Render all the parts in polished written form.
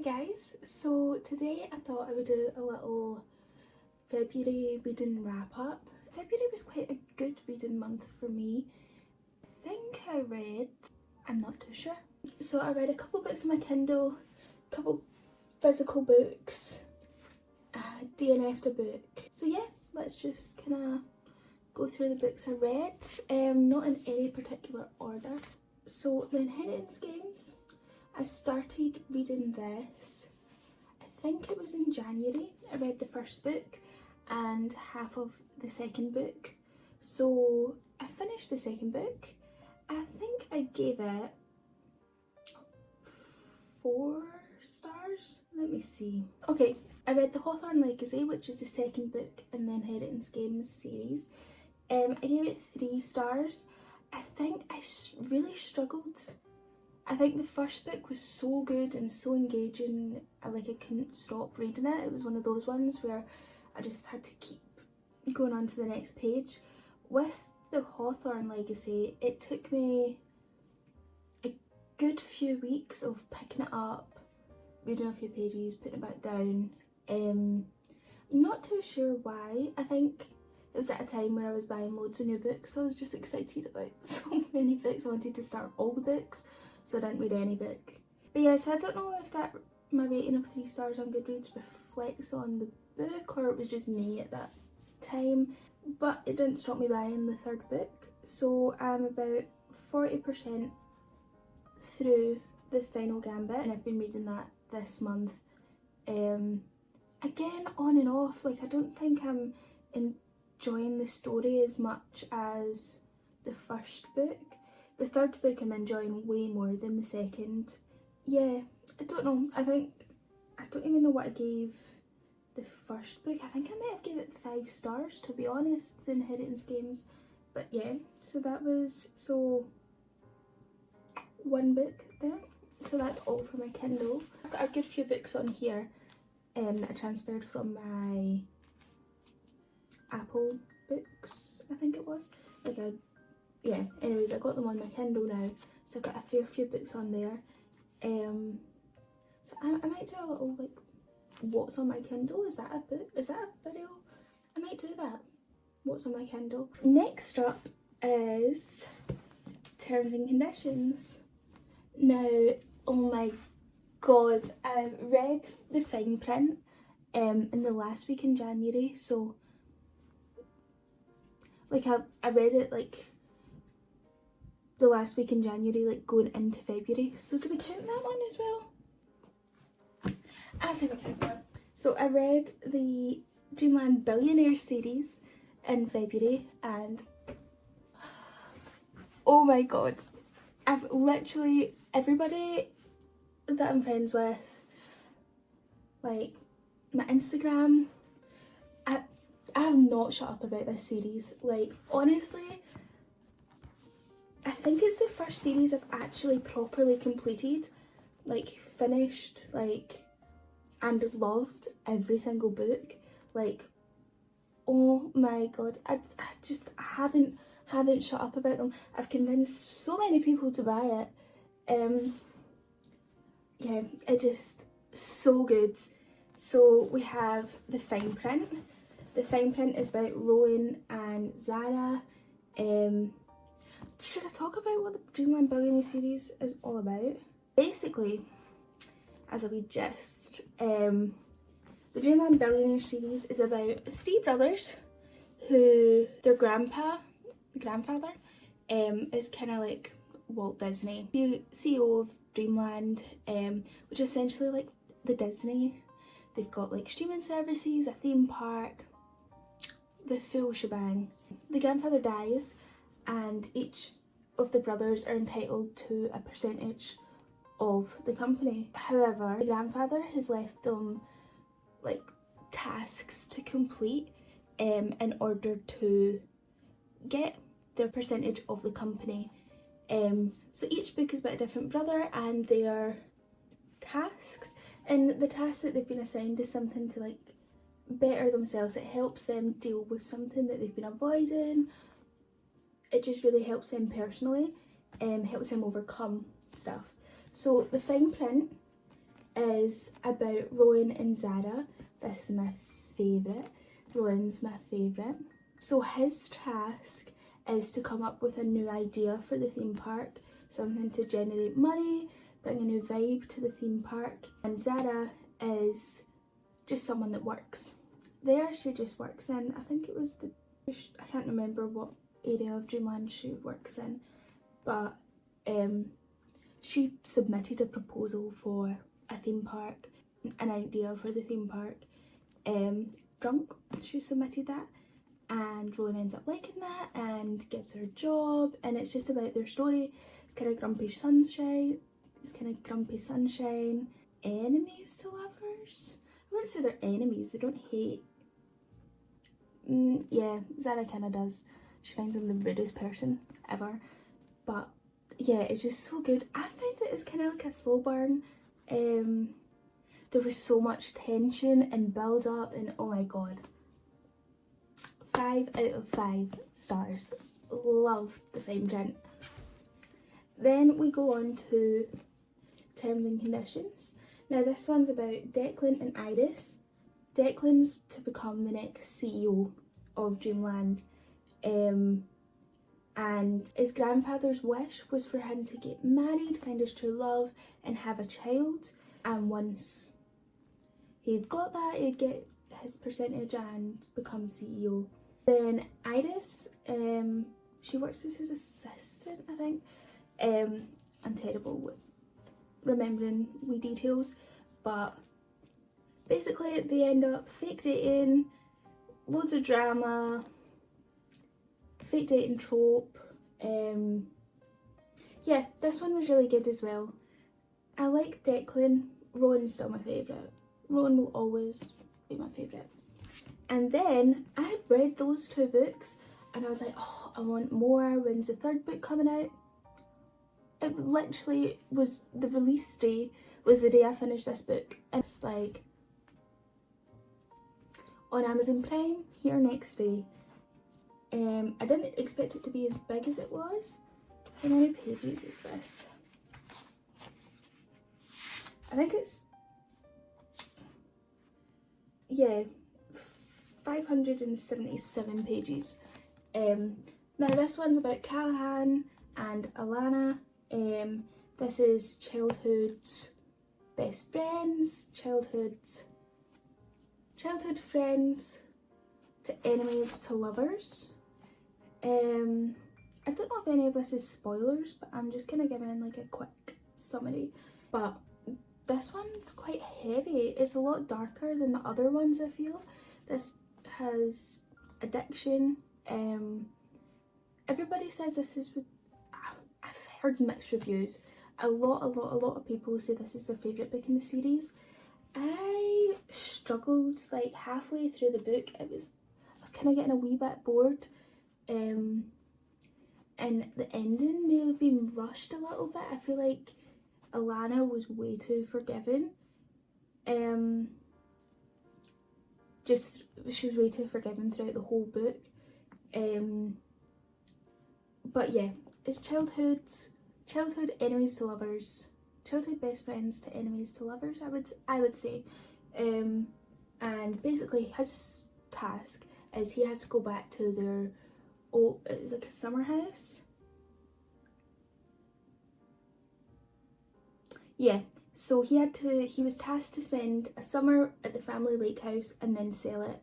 guys, so today I thought I would do a little February reading wrap up. February was quite a good reading month for me. I think I read, I'm not too sure. So I read a couple books on my Kindle, a couple physical books, DNF'd a book. So yeah, let's just kind of go through the books I read, not in any particular order. So the Inheritance Games, I started reading this, I think it was in January. I read the first book and half of the second book. So I finished the second book. I think I gave it 4 stars. Let me see. Okay, I read The Hawthorne Legacy, which is the second book in the Inheritance Games series. I gave it 3 stars. I think I really struggled. I think the first book was so good and so engaging, I couldn't stop reading it. It was one of those ones where I just had to keep going on to the next page. With The Hawthorne Legacy, it took me a good few weeks of picking it up, reading a few pages, putting it back down. I'm not too sure why. I think it was at a time where I was buying loads of new books, so I was just excited about so many books. I wanted to start all the books, so I didn't read any book. But yeah, so I don't know if that my rating of 3 stars on Goodreads reflects on the book or it was just me at that time, but it didn't stop me buying the third book. So I'm about 40% through the final gambit and I've been reading that this month. Again, on and off, I don't think I'm enjoying the story as much as the first book. The third book I'm enjoying way more than the second. Yeah, I don't know. I don't even know what I gave the first book. I think I might have given it 5 stars, to be honest, the Inheritance Games. But yeah, so that was, one book there. So that's all for my Kindle. I've got a good few books on here that I transferred from my Apple books, I think it was. Yeah, anyways, I got them on my Kindle now, so I've got a fair few books on there. So I might do a little, what's on my Kindle? Is that a book? Is that a video? I might do that. What's on my Kindle? Next up is Terms and Conditions. Now, oh my god, I read the fine print in the last week in January, so I read it the last week in January, going into February. So do we count that one as well? I say we count that. So I read the Dreamland Billionaire series in February and oh my god, I've literally, everybody that I'm friends with, my Instagram, I have not shut up about this series. Honestly, I think it's the first series I've actually properly completed, finished, and loved every single book. Oh my god, I haven't shut up about them. I've convinced so many people to buy it. Yeah, it just so good. So we have the fine print. The fine print is about Rowan and Zara. Should I talk about what the Dreamland Billionaire series is all about? Basically, as a wee gist, the Dreamland Billionaire series is about 3 brothers who their grandfather is kind of like Walt Disney, the CEO of Dreamland, which is essentially the Disney. They've got streaming services, a theme park, the full shebang. The grandfather dies and each of the brothers are entitled to a percentage of the company. However, the grandfather has left them tasks to complete in order to get their percentage of the company. So each book is about a different brother and their tasks, and the task that they've been assigned is something to better themselves. It helps them deal with something that they've been avoiding. It just really helps them personally, helps them overcome stuff. So the fine print is about Rowan and Zara. This is my favourite. Rowan's my favourite. So his task is to come up with a new idea for the theme park, something to generate money, bring a new vibe to the theme park. And Zara is just someone that works there. She just works in, I think it was I can't remember what area of Dreamland she works in, but she submitted a proposal for a theme park, an idea for the theme park, drunk. She submitted that, and Rowan ends up liking that and gives her a job, and it's just about their story. It's kind of grumpy sunshine. Enemies to lovers. I wouldn't say they're enemies. They don't hate. Yeah, Zara kind of does. She finds him the rudest person ever, but yeah, it's just so good. I found it as kind of like a slow burn. There was so much tension and build up, and oh my god, 5 out of 5 stars. Love the fine print. Then we go on to terms and conditions. Now this one's about Declan and Iris. Declan's to become the next CEO of Dreamland, and his grandfather's wish was for him to get married, find his true love and have a child, and once he'd got that, he'd get his percentage and become CEO. Then Iris, she works as his assistant, I think. I'm terrible with remembering wee details, but basically they end up fake dating, loads of drama, fake dating trope. Yeah, this one was really good as well. I like Declan. Rowan's still my favourite. Rowan will always be my favourite. And then I had read those 2 books and I was like, oh, I want more. When's the 3rd book coming out? It literally was, the release day was the day I finished this book. And it's like on Amazon Prime, here next day. I didn't expect it to be as big as it was. How many pages is this? I think it's, yeah, 577 pages. Now this one's about Callahan and Alana. This is childhood best friends, childhood friends to enemies to lovers. I don't know if any of this is spoilers, but I'm just gonna give in like a quick summary. But this one's quite heavy. It's a lot darker than the other ones, I feel. This has addiction. Everybody says this is with, I've heard mixed reviews. A lot of people say this is their favourite book in the series. I struggled like halfway through the book. I was kind of getting a wee bit bored. And the ending may have been rushed a little bit. I feel like Alana was way too forgiving. She was way too forgiving throughout the whole book. But yeah, it's childhood enemies to lovers, childhood best friends to enemies to lovers, I would say. And basically his task is he has to go back to their it was like a summer house. Yeah, so he was tasked to spend a summer at the family lake house and then sell it.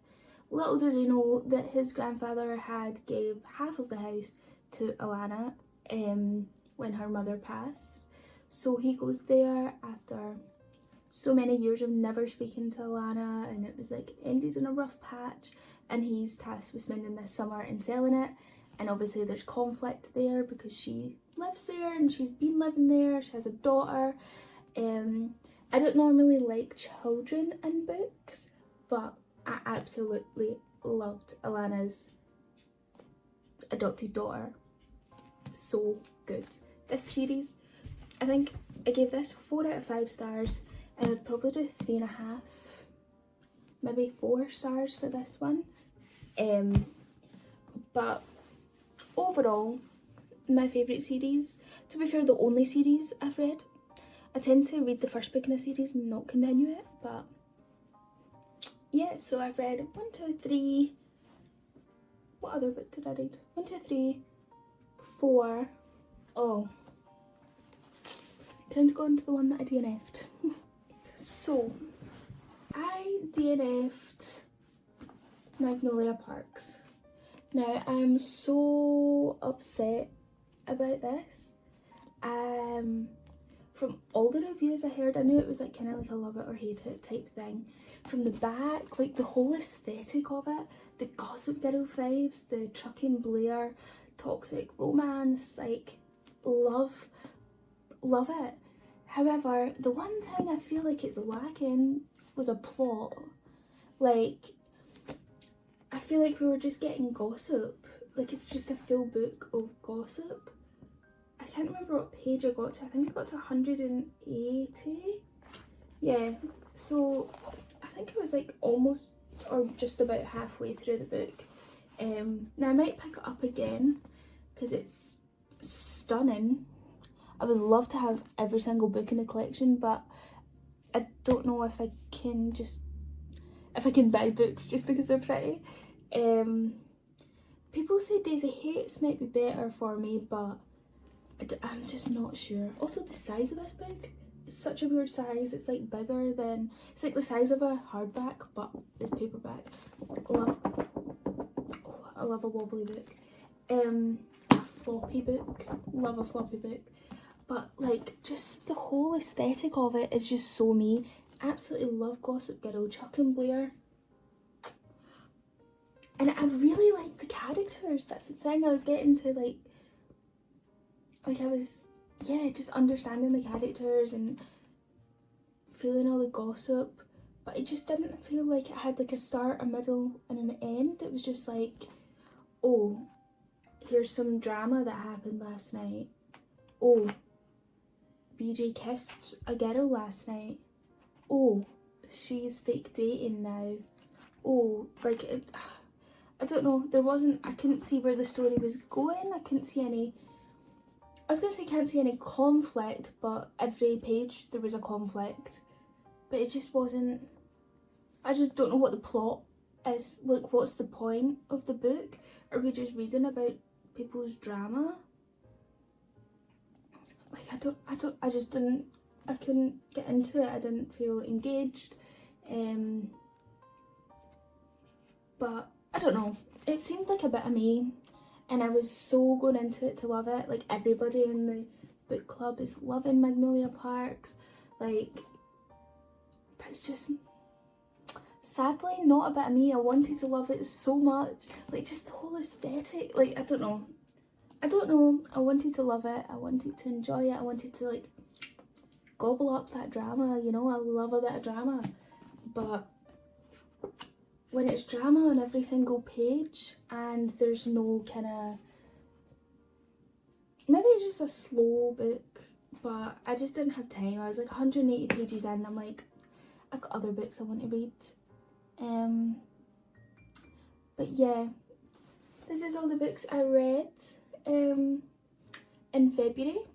Little did he know that his grandfather had gave half of the house to Alana when her mother passed. So he goes there after so many years of never speaking to Alana, and it was like ended in a rough patch, and he's tasked with spending this summer and selling it. And obviously there's conflict there because she lives there and she's been living there, she has a daughter. I don't normally like children in books, but I absolutely loved Alana's adopted daughter. So good. This series, I think I gave this 4 out of 5 stars. I would probably do 3.5, maybe 4 stars for this one. But overall, my favourite series. To be fair, the only series I've read. I tend to read the first book in a series and not continue it, but yeah, so I've read 1, 2, 3. What other book did I read? 1, 2, 3, 4. Oh, time to go into the one that I DNF'd. So, I DNF'd Magnolia Parks. Now, I'm so upset about this. From all the reviews I heard, I knew it was like kind of like a love it or hate it type thing. From the back, like the whole aesthetic of it, the Gossip Girl vibes, the Chuck and Blair toxic romance, like love it. However, the one thing I feel like it's lacking was a plot. Like, I feel like we were just getting gossip. Like, it's just a full book of gossip. I can't remember what page I got to. I think I got to 180. Yeah, so I think I was like almost or just about halfway through the book. Now I might pick it up again because it's stunning. I would love to have every single book in the collection, but I don't know if I can buy books just because they're pretty. People say Daisy Hates might be better for me, but I'm just not sure. Also, the size of this book is such a weird size. It's like bigger than, it's like the size of a hardback, but it's paperback. I love a wobbly book. A floppy book. Love a floppy book. But like, just the whole aesthetic of it is just so me. Absolutely love Gossip Girl, Chuck and Blair. And I really liked the characters. That's the thing. I was getting to like I was, yeah, just understanding the characters and feeling all the gossip, but it just didn't feel like it had like a start, a middle and an end. It was just like, oh, here's some drama that happened last night. Oh, BJ kissed a girl last night. Oh, she's fake dating now. Oh, like, I don't know, I couldn't see where the story was going. I couldn't see any, I was going to say can't see any conflict, but every page there was a conflict. But it just wasn't, I just don't know what the plot is. Like, what's the point of the book? Are we just reading about people's drama? Like, I couldn't get into it. I didn't feel engaged. But I don't know. It seemed like a bit of me. And I was so going into it to love it. Like, everybody in the book club is loving Magnolia Parks. Like, but it's just, sadly, not a bit of me. I wanted to love it so much. Like, just the whole aesthetic. Like, I don't know. I wanted to love it. I wanted to enjoy it. I wanted to, like, gobble up that drama. You know, I love a bit of drama. But when it's drama on every single page and there's no kind of, maybe it's just a slow book, but I just didn't have time. I was like 180 pages in, I'm like, I've got other books I want to read. But yeah, this is all the books I read in February.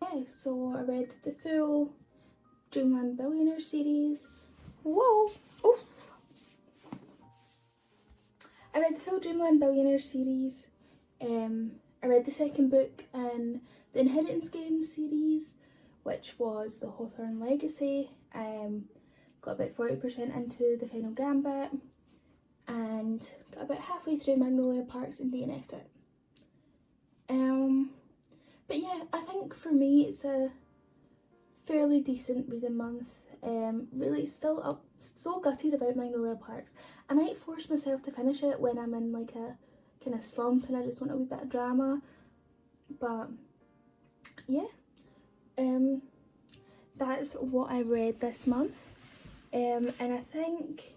Yeah, so I read the full Dreamland Billionaire series. Whoa! Oh! I read the full Dreamland Billionaire series. I read the second book in the Inheritance Games series, which was the Hawthorne Legacy. Got about 40% into the Final Gambit and got about halfway through Magnolia Parks and DNF'd it. But yeah, I think for me it's a fairly decent reading month. Really still up, so gutted about Magnolia Parks. I might force myself to finish it when I'm in like a kind of slump and I just want a wee bit of drama. But yeah, that's what I read this month. And I think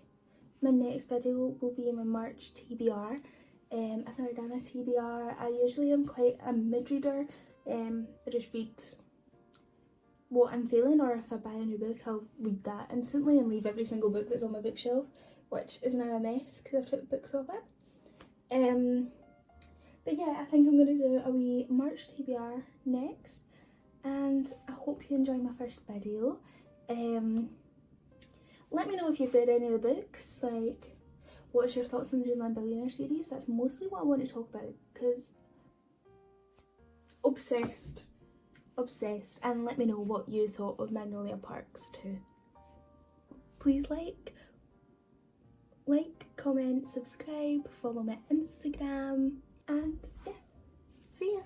my next video will be my March TBR. I've never done a TBR. I usually am quite a mid-reader. I just read what I'm feeling, or if I buy a new book I'll read that instantly and leave every single book that's on my bookshelf, which is now a mess because I've took books off it. But yeah, I think I'm going to do a wee March TBR next, and I hope you enjoy my first video. Let me know if you've read any of the books, like what's your thoughts on the Dreamland Billionaire series. That's mostly what I want to talk about because obsessed, and let me know what you thought of Magnolia Parks too. Please like, comment, subscribe, follow my Instagram, and yeah, see ya.